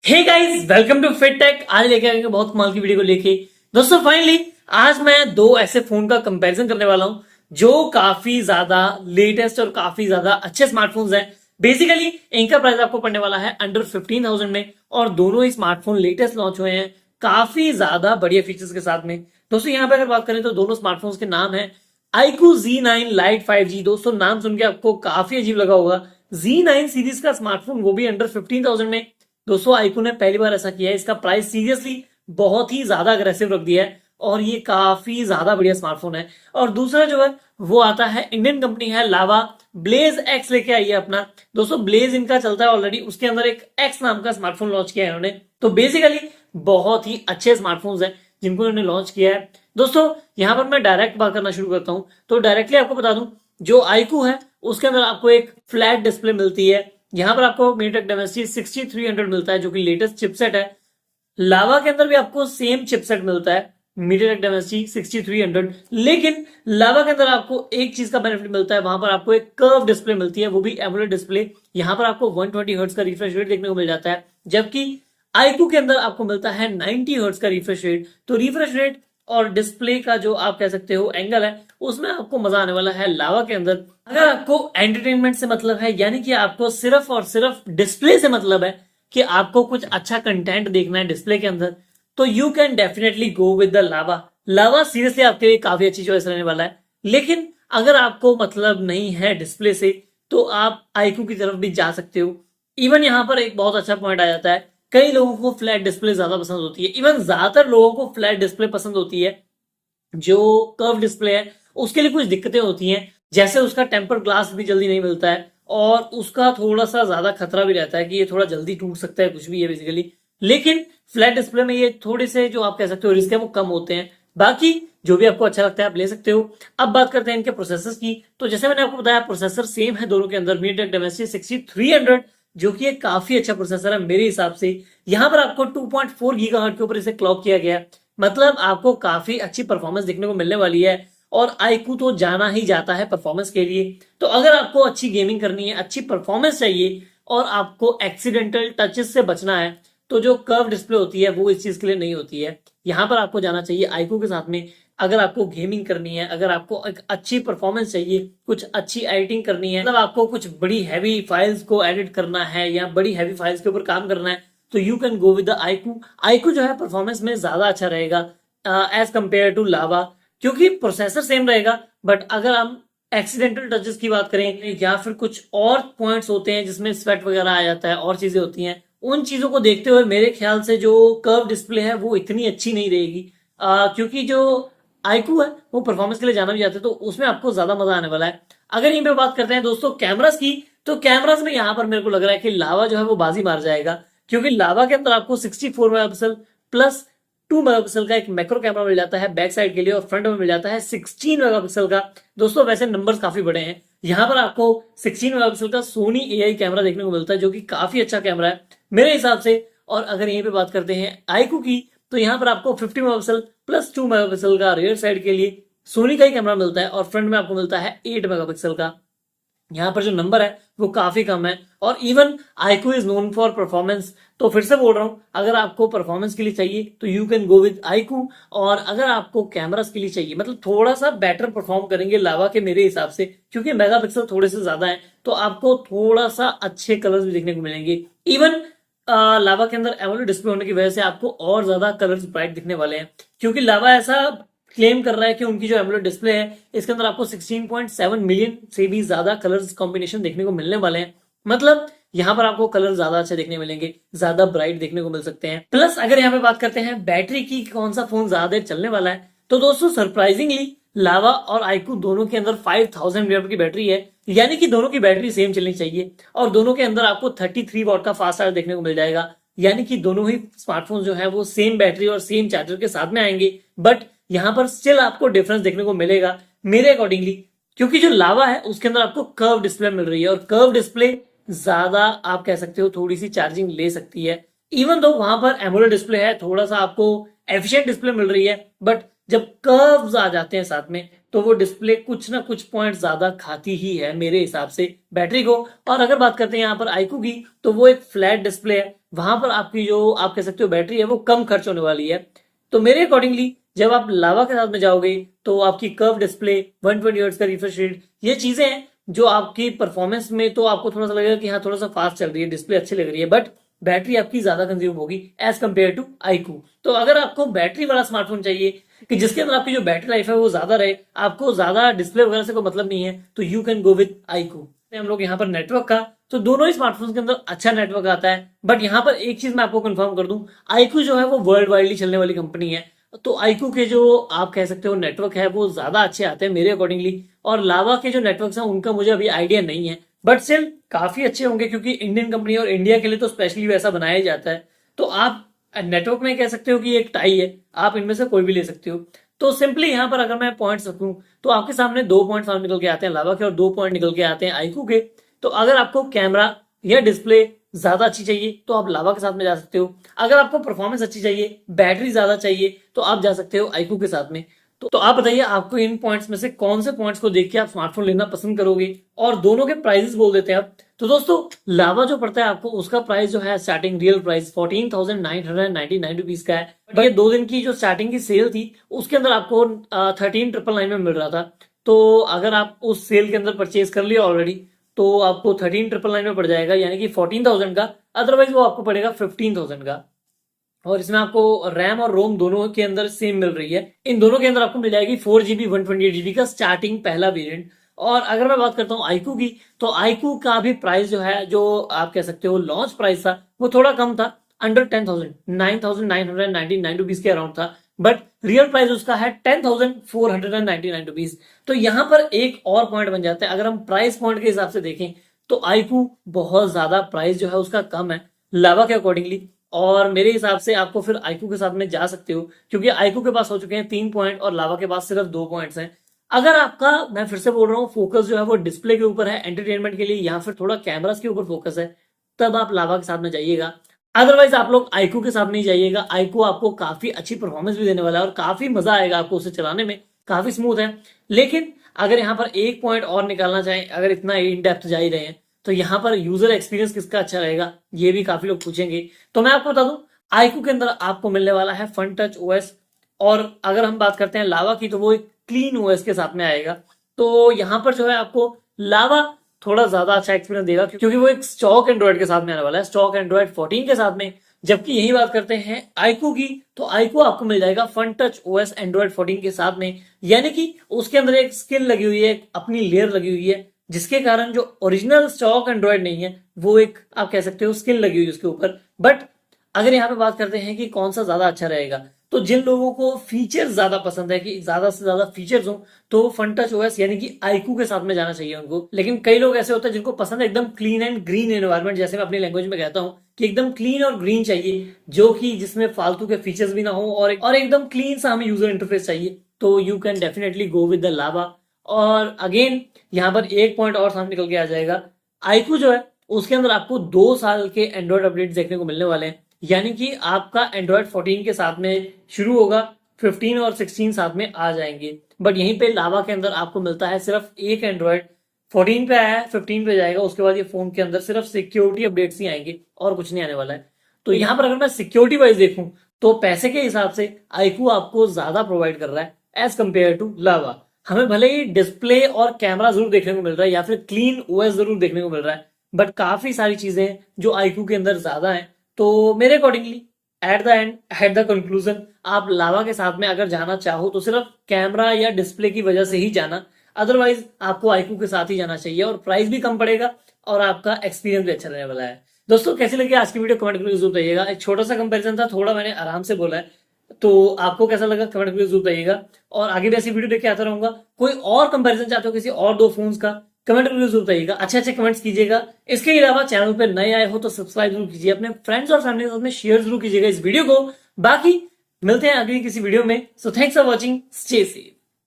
Hey guys, welcome to Fit Tech. आज लेके आएंगे बहुत कमाल की वीडियो को लेके। दोस्तों फाइनली आज मैं दो ऐसे फोन का कंपैरिजन करने वाला हूं जो काफी ज्यादा लेटेस्ट और काफी ज्यादा अच्छे स्मार्टफोन्स हैं। बेसिकली इनका प्राइस आपको पड़ने वाला है अंडर 15,000 में और दोनों ही स्मार्टफोन लेटेस्ट लॉन्च हुए हैं काफी ज्यादा बढ़िया फीचर्स के साथ में। दोस्तों यहाँ पे अगर बात करें तो दोनों स्मार्टफोन्स के नाम है iQOO Z9 Lite 5G। दोस्तों नाम सुन के आपको काफी अजीब लगा होगा, Z9 सीरीज का स्मार्टफोन, वो भी अंडर 15,000 में। दोस्तों iQOO ने पहली बार ऐसा किया है, इसका प्राइस सीरियसली बहुत ही ज्यादा अग्रेसिव रख दिया है और ये काफी ज्यादा बढ़िया स्मार्टफोन है। और दूसरा जो है वो आता है, इंडियन कंपनी है लावा, ब्लेज एक्स लेके आई है अपना। दोस्तों ब्लेज इनका चलता है ऑलरेडी, उसके अंदर एक एक्स नाम का स्मार्टफोन लॉन्च किया है इन्होंने। तो बेसिकली बहुत ही अच्छे स्मार्टफोन्स हैं जिनको इन्होंने लॉन्च किया है। दोस्तों यहाँ पर मैं डायरेक्ट बात करना शुरू करता हूं तो डायरेक्टली आपको बता दूं, जो iQOO है उसके अंदर आपको एक फ्लैट डिस्प्ले मिलती है। यहाँ पर आपको MediaTek Dimensity 6300 मिलता है जो कि लेटेस्ट चिपसेट है। लावा के अंदर भी आपको सेम चिपसेट मिलता है, MediaTek Dimensity 6300, लेकिन लावा के अंदर आपको एक चीज का बेनिफिट मिलता है, वहां पर आपको एक कर्व डिस्प्ले मिलती है, वो भी एमोलेड डिस्प्ले। यहाँ पर आपको 120 हर्ट्ज का रिफ्रेश रेट देखने को मिल जाता है, जबकि iQOO के अंदर आपको मिलता है 90 हर्ट्ज का रिफ्रेश रेट। तो रिफ्रेश रेट और डिस्प्ले का जो आप कह सकते हो एंगल है, उसमें आपको मजा आने वाला है लावा के अंदर। अगर आपको एंटरटेनमेंट से मतलब है, यानी कि आपको सिर्फ और सिर्फ डिस्प्ले से मतलब है कि आपको कुछ अच्छा कंटेंट देखना है डिस्प्ले के अंदर, तो you can definitely go with the lava. Lava seriously आपके लिए काफी अच्छी चॉइस रहने वाला है। लेकिन अगर आपको मतलब नहीं है डिस्प्ले से तो आप iQOO की तरफ भी जा सकते हो। इवन यहाँ पर एक बहुत अच्छा पॉइंट आ जाता है, कई लोगों को फ्लैट डिस्प्ले ज्यादा पसंद होती है, इवन ज्यादातर लोगों को फ्लैट डिस्प्ले पसंद होती है। जो कर्व डिस्प्ले है उसके लिए कुछ दिक्कतें होती हैं, जैसे उसका टेम्पर ग्लास भी जल्दी नहीं मिलता है और उसका थोड़ा सा ज्यादा खतरा भी रहता है कि ये थोड़ा जल्दी टूट सकता है, कुछ भी है बेसिकली। लेकिन फ्लैट डिस्प्ले में ये थोड़े से जो आप कह सकते हो रिस्क है वो कम होते हैं। बाकी जो भी आपको अच्छा लगता है आप ले सकते हो। अब बात करते हैं इनके प्रोसेसर्स की। तो जैसे मैंने आपको बताया प्रोसेसर सेम है दोनों के अंदर, MediaTek Dimensity 6300, जो कि एक काफी अच्छा प्रोसेसर है मेरे हिसाब से। यहाँ पर आपको 2.4 गीगाहर्ट्ज के ऊपर इसे क्लॉक किया गया है, मतलब आपको काफी अच्छी परफॉर्मेंस देखने को मिलने वाली है। और iQOO तो जाना ही जाता है परफॉर्मेंस के लिए। तो अगर आपको अच्छी गेमिंग करनी है, अच्छी परफॉर्मेंस चाहिए और आपको एक्सीडेंटल टचेस से बचना है, तो जो कर्व डिस्प्ले होती है वो इस चीज के लिए नहीं होती है। यहाँ पर आपको जाना चाहिए iQOO के साथ में। अगर आपको गेमिंग करनी है, अगर आपको एक अच्छी परफॉर्मेंस चाहिए, कुछ अच्छी एडिटिंग करनी है, मतलब आपको कुछ बड़ी हैवी फाइल्स को एडिट करना है या बड़ी हैवी फाइल्स के ऊपर काम करना है, तो you can go with the iQOO। iQOO जो है परफॉर्मेंस में ज्यादा अच्छा रहेगा एज कंपेयर टू लावा, क्योंकि प्रोसेसर सेम रहेगा। बट अगर हम एक्सीडेंटल टचेस की बात करें या फिर कुछ और पॉइंट्स होते हैं जिसमें स्वेट वगैरह आ जाता है और चीजें होती हैं, उन चीजों को देखते हुए मेरे ख्याल से जो कर्व डिस्प्ले है वो इतनी अच्छी नहीं रहेगी। क्योंकि जो iQOO है वो परफॉर्मेंस के लिए जाना भी जाता है, तो उसमें आपको ज्यादा मजा आने वाला है। अगर यहीं पे बात करते हैं दोस्तों कैमरास की, तो कैमरास में यहाँ पर मेरे को लग रहा है कि लावा जो है वो बाजी मार जाएगा, क्योंकि लावा के अंदर आपको 64 मेगापिक्सल प्लस 2 मेगापिक्सल का एक मैक्रो कैमरा मिल जाता है बैक साइड के लिए, और फ्रंट में मिल जाता है 16 मेगापिक्सल का। दोस्तों वैसे नंबर्स काफी बड़े हैं, यहाँ पर आपको 16 मेगापिक्सल का सोनी AI कैमरा देखने को मिलता है जो कि काफी अच्छा कैमरा है मेरे हिसाब से। और अगर यहीं पे बात करते हैं iQOO की, तो यहाँ पर आपको 50 मेगापिक्सल प्लस 2 मेगापिक्सल का रियर साइड के लिए सोनी का ही कैमरा मिलता है, और फ्रंट में आपको मिलता है 8 मेगापिक्सल का। यहाँ पर जो नंबर है वो काफी कम है। और even iQOO is known for performance, तो फिर से बोल रहा हूं, अगर आपको परफॉर्मेंस के लिए चाहिए तो you can go with iQOO। और अगर आपको कैमरास के लिए चाहिए, मतलब थोड़ा सा बेटर परफॉर्म करेंगे लावा के मेरे हिसाब से, क्योंकि मेगापिक्सल थोड़े से ज्यादा है, तो आपको थोड़ा सा अच्छे कलर्स भी देखने को मिलेंगे। इवन लावा के अंदर एमोलेड डिस्प्ले होने की वजह से आपको और ज्यादा कलर्स ब्राइट दिखने वाले हैं, क्योंकि लावा ऐसा क्लेम कर रहा है कि उनकी जो एमोलेड डिस्प्ले है इसके अंदर आपको 16.7 मिलियन से भी ज्यादा कलर्स कॉम्बिनेशन देखने को मिलने वाले हैं। मतलब यहाँ पर आपको कलर ज्यादा अच्छे देखने मिलेंगे, ज्यादा ब्राइट देखने को मिल सकते हैं। प्लस अगर यहाँ पे बात करते हैं बैटरी की, कौन सा फोन ज्यादा देर चलने वाला है, तो दोस्तों सरप्राइजिंगली लावा और iQOO दोनों के अंदर 5000 mAh की बैटरी है, यानी कि दोनों की बैटरी सेम चलनी चाहिए। और दोनों के अंदर आपको 33 वॉट का फास्ट चार्ज देखने को मिल जाएगा, यानी कि दोनों ही स्मार्टफोन जो है वो सेम बैटरी और सेम चार्जर के साथ में आएंगे। बट यहाँ पर स्टिल आपको डिफरेंस देखने को मिलेगा मेरे अकॉर्डिंगली, क्योंकि जो लावा है उसके अंदर आपको कर्व डिस्प्ले मिल रही है, और कर्व डिस्प्ले ज्यादा आप कह सकते हो थोड़ी सी चार्जिंग ले सकती है। इवन दो वहां पर एमोलेड डिस्प्ले है, थोड़ा सा आपको एफिशिएंट डिस्प्ले मिल रही है, बट जब कर्व्स आ जाते हैं साथ में तो वो डिस्प्ले कुछ ना कुछ पॉइंट ज्यादा खाती ही है मेरे हिसाब से बैटरी को। और अगर बात करते हैं यहाँ पर iQOO की, तो वो एक फ्लैट डिस्प्ले है, वहां पर आपकी जो आप कह सकते हो बैटरी है वो कम खर्च होने वाली है। तो मेरे अकॉर्डिंगली जब आप लावा के साथ में जाओगे तो आपकी कर्व डिस्प्ले, 120 हर्ट्ज का रिफ्रेश रेट, ये चीजें हैं जो आपकी परफॉर्मेंस में तो आपको थोड़ा सा लगेगा कि हाँ थोड़ा सा फास्ट चल रही है, डिस्प्ले अच्छी लग रही है, बट बैटरी आपकी ज्यादा कंज्यूम होगी एज कम्पेयर टू iQOO। तो अगर आपको बैटरी वाला स्मार्टफोन चाहिए कि जिसके अंदर आपकी जो बैटरी लाइफ है वो ज्यादा रहे, आपको ज्यादा डिस्प्ले वगैरह से कोई मतलब नहीं है, तो you can go with iQOO। हम लोग यहाँ पर नेटवर्क का, तो दोनों ही स्मार्टफोन्स के अंदर अच्छा नेटवर्क आता है, बट यहाँ पर एक चीज मैं आपको कंफर्म कर दूं, iQOO जो है वो वर्ल्ड वाइडली चलने वाली कंपनी है, तो iQOO के जो आप कह सकते हो नेटवर्क है वो ज्यादा अच्छे आते हैं मेरे अकॉर्डिंगली, और लावा के जो नेटवर्क हैं उनका मुझे अभी आइडिया नहीं है, बट स्टिल काफी अच्छे होंगे क्योंकि इंडियन कंपनी और इंडिया के लिए तो स्पेशली वैसा बनाया जाता है। तो आप नेटवर्क में कह सकते हो कि एक टाई है, आप इनमें से कोई भी ले सकते हो। तो सिंपली यहाँ पर अगर मैं पॉइंट्स रखूं तो आपके सामने 2 पॉइंट सामने निकल के आते हैं लावा के, और 2 पॉइंट निकल के आते हैं iQOO के। तो अगर आपको कैमरा या डिस्प्ले ज्यादा अच्छी चाहिए तो आप लावा के साथ में जा सकते हो, अगर आपको परफॉर्मेंस अच्छी चाहिए, बैटरी ज्यादा चाहिए, तो आप जा सकते हो iQOO के साथ में। तो आप बताइए आपको इन पॉइंट्स में से कौन से पॉइंट्स को देख के आप स्मार्टफोन लेना पसंद करोगे, और दोनों के प्राइसेस बोल देते हैं आप। तो दोस्तों लावा जो पड़ता है आपको, उसका प्राइस जो है स्टार्टिंग रियल प्राइस 14,999 रुपीज का है, बट ये 2 दिन की जो स्टार्टिंग की सेल थी उसके अंदर आपको 13,999 में मिल रहा था। तो अगर आप उस सेल के अंदर परचेज कर लिया ऑलरेडी तो आपको 13,999 में पड़ जाएगा, यानी कि 14,000 का, अदरवाइज वो आपको पड़ेगा 15,000 का। और इसमें आपको रैम और रोम दोनों के अंदर सेम मिल रही है, इन दोनों के अंदर आपको मिल जाएगी 4GB 128GB का स्टार्टिंग पहला वेरिएंट। और अगर मैं बात करता हूँ iQOO की, तो iQOO का भी प्राइस जो है, जो आप कह सकते हो लॉन्च प्राइस था, वो थोड़ा कम था, अंडर 10,000, 9,999 रुपीज के अराउंड था, बट रियल प्राइस उसका है 10,499 रुपीज। तो यहाँ पर एक और पॉइंट बन जाता है, अगर हम प्राइस पॉइंट के हिसाब से देखें तो iQOO बहुत ज्यादा प्राइस जो है उसका कम है लावा के अकॉर्डिंगली, और मेरे हिसाब से आपको फिर iQOO के साथ में जा सकते हो, क्योंकि iQOO के पास हो चुके हैं 3 पॉइंट और लावा के पास सिर्फ 2 पॉइंट्स हैं। अगर आपका, मैं फिर से बोल रहा हूँ, फोकस जो है वो डिस्प्ले के ऊपर है एंटरटेनमेंट के लिए, या फिर थोड़ा कैमरास के ऊपर फोकस है, तब आप लावा के साथ में जाइएगा। अदरवाइज आप लोग iQOO के साथ नहीं जाइएगा। iQOO आपको काफी अच्छी परफॉर्मेंस भी देने वाला है और काफी मजा आएगा आपको उसे चलाने में, काफी स्मूथ है। लेकिन अगर यहाँ पर एक पॉइंट और निकालना चाहें, अगर इतना इन डेप्थ जा ही रहे हैं, तो यहाँ पर यूजर एक्सपीरियंस किसका अच्छा रहेगा, ये भी काफी लोग पूछेंगे। तो मैं आपको बता दूं, iQOO के अंदर आपको मिलने वाला है फन टच ओएस, और अगर हम बात करते हैं लावा की तो वो एक क्लीन ओएस के साथ में आएगा। तो यहाँ पर जो है आपको लावा थोड़ा ज्यादा अच्छा एक्सपीरियंस देगा, क्योंकि वो एक स्टॉक एंड्रॉइड के साथ में आने वाला है, स्टॉक एंड्रॉइड 14 के साथ में। जबकि यही बात करते हैं iQOO की, तो iQOO आपको मिल जाएगा फन टच ओएस एंड्रॉइड 14 के साथ में, यानी कि उसके अंदर एक स्किन लगी हुई है, अपनी लेयर लगी हुई है, जिसके कारण जो ओरिजिनल स्टॉक एंड्रॉइड नहीं है वो एक आप कह सकते हो स्किन लगी हुई है उसके ऊपर। बट अगर यहाँ पे बात करते हैं कि कौन सा ज्यादा अच्छा रहेगा, तो जिन लोगों को फीचर्स ज्यादा पसंद है कि ज्यादा से ज्यादा फीचर्स हो, तो फन टच ओएस यानी कि iQOO के साथ में जाना चाहिए उनको। लेकिन कई लोग ऐसे होते हैं जिनको पसंद है एकदम क्लीन एंड ग्रीन एनवायरनमेंट, जैसे मैं अपनी लैंग्वेज में कहता हूँ कि एकदम क्लीन और ग्रीन चाहिए, जो कि जिसमें फालतू के फीचर्स भी ना हो, और एकदम क्लीन सा हमें यूजर इंटरफेस चाहिए, तो you can definitely go with the lava. और अगेन यहाँ पर एक पॉइंट और सामने निकल के आ जाएगा, iQOO जो है उसके अंदर आपको 2 साल के एंड्रॉइड अपडेट देखने को मिलने वाले हैं, यानी कि आपका एंड्रॉइड 14 के साथ में शुरू होगा, 15 और 16 साथ में आ जाएंगे। बट यहीं पे लावा के अंदर आपको मिलता है सिर्फ एक एंड्रॉइड, 14 पे आया है, 15 पे जाएगा, उसके बाद ये फोन के अंदर सिर्फ सिक्योरिटी अपडेट्स ही आएंगे और कुछ नहीं आने वाला है। तो यहाँ पर अगर मैं सिक्योरिटी वाइज देखूं तो पैसे के हिसाब से iQOO आपको ज्यादा प्रोवाइड कर रहा है एज कंपेयर टू लावा। हमें भले ही डिस्प्ले और कैमरा जरूर देखने को मिल रहा है, या फिर क्लीन ओएस जरूर देखने को मिल रहा है, बट काफी सारी चीजें जो iQOO के अंदर ज्यादा है। तो मेरे accordingly at the end, at the conclusion, आप लावा के साथ में अगर जाना चाहो तो सिर्फ कैमरा या डिस्प्ले की वजह से ही जाना, अदरवाइज आपको iQOO के साथ ही जाना चाहिए, और प्राइस भी कम पड़ेगा और आपका एक्सपीरियंस भी अच्छा रहने वाला है। दोस्तों कैसी लगी आज की वीडियो कमेंट करके जरूर बताइएगा। एक छोटा सा कंपैरिजन था, थोड़ा मैंने आराम से बोला है, तो आपको कैसा लगा कमेंट करके जरूर बताइएगा, और आगे भी ऐसी वीडियो लेके आता रहूंगा। कोई और कंपैरिजन चाहते हो किसी और 2 फोन्स का, कमेंट करके जरूर बताइएगा, अच्छे अच्छे कमेंट्स कीजिएगा। इसके अलावा चैनल पे नए आए हो तो सब्सक्राइब जरूर कीजिए, अपने फ्रेंड्स और फैमिली के साथ में शेयर जरूर कीजिएगा इस वीडियो को। बाकी मिलते हैं अगली किसी वीडियो में। So thanks for watching, stay safe.